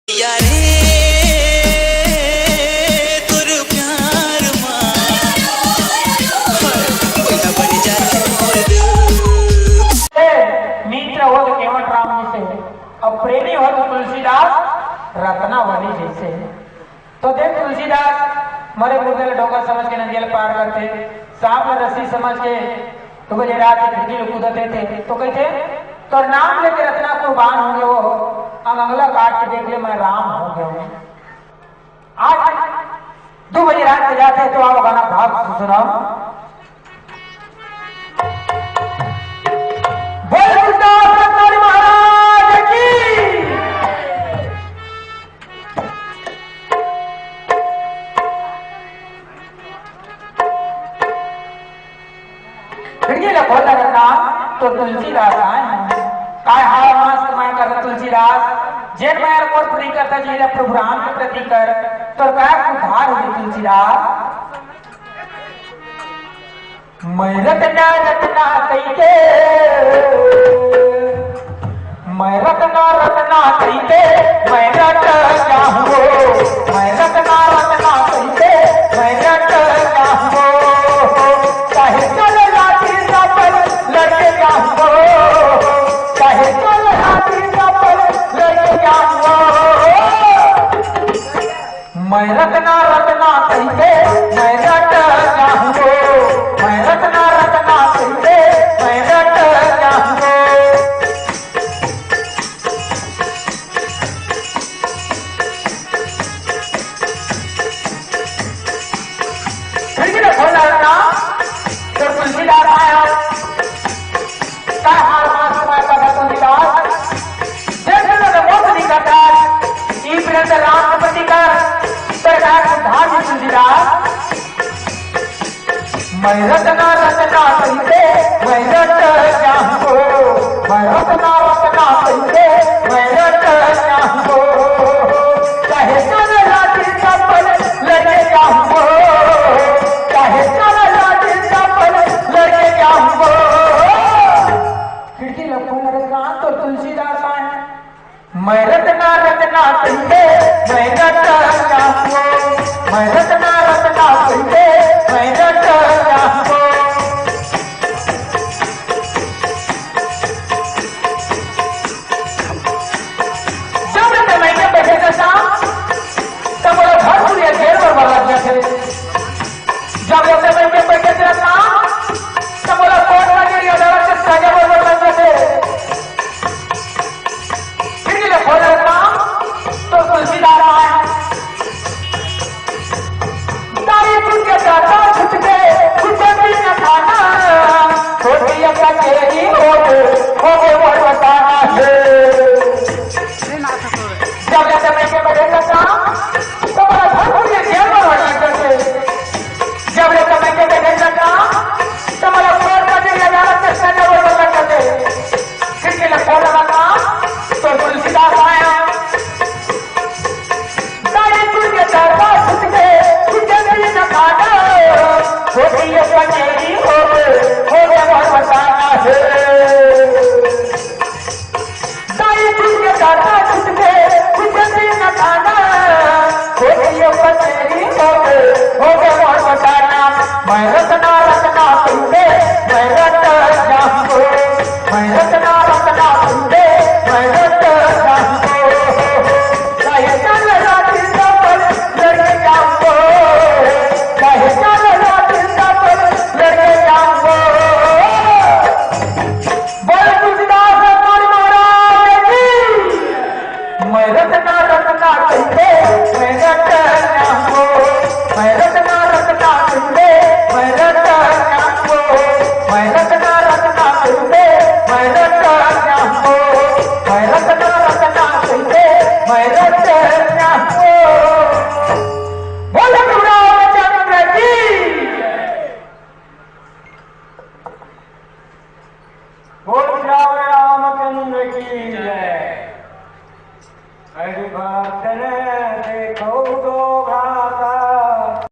यारे तुर प्यार बन जाते मित्र हो तो केवट राम जैसे अब प्रेमी हो तो तुलसीदास रत्नावली जैसे। तो देख तुलसीदास मरे मुर्दे डोकर समझ के नदियल पार करते, सांप ने रस्सी समझ के तो बजे रात की खिड़की कूदते थे। तो कहते तो नाम लेके रत्ना कुर्बान होंगे वो, अब अगला काट के देख ले मैं राम हो गया हूं। आज 2 बजे रात के जाते तो आओ गाना भाग सुनाओ। महाराज की खिड़की खोल रखना तो तुलसीदास आए काय हाल मास कमाए कर तुलसीदास जेन मैं और प्रति करता जी प्रभु राम के प्रति कर तो काय उद्धार हो तुलसीदास। मैं रत्ना रत्ना कहिके मैं रत्ना रत्ना कहिके मैं रट जाऊंगो, मैं रत्ना रत्ना कहिके मैं रट जाऊंगो, चाहे चल लाठी पर लड़के जाऊंगो, चाहे चल लाठी पर लड़के जाऊंगो। मैं रत्ना रत्ना कहिके मैं रट जाऊंगो, मैं रत्ना रत्ना कहिके मैं रट जाऊंगो। तो तुलसीदास आया हार मास का तुलसीदास जैसे बहुत निकटा राष्ट्रपति का सरकार उद्धार की तुलसीदास। मैं रत्ना रत्ना कहिके मैं रट जाऊंगो, मैं रत्ना रत्ना कहिके मैं रट जाऊंगो, चाहे चल लाठी पर लड़के जाऊंगो, चाहे चल लाठी पर लड़के जाऊंगो। खिड़की खोल रखा तो तुलसीदास आए मैं रत्ना रत्ना कहिके मैं रट जाऊंगो, मैं रत्ना रत्ना कहिके मैं रट जाऊंगो। जब समय के बैठे थे शाम तब बोला घर पूरी घेर पर बना थे। जब वो समय के बैठे थे शाम तब बोला कोर्ट वगैरह अदालत से सजा पर बना थे। खोल रखा तो तुलसीदास आया दाई तुझे जाता छुट गए तुझे भी न खाना छोटी अक्का तेरी हो गए वो बताना।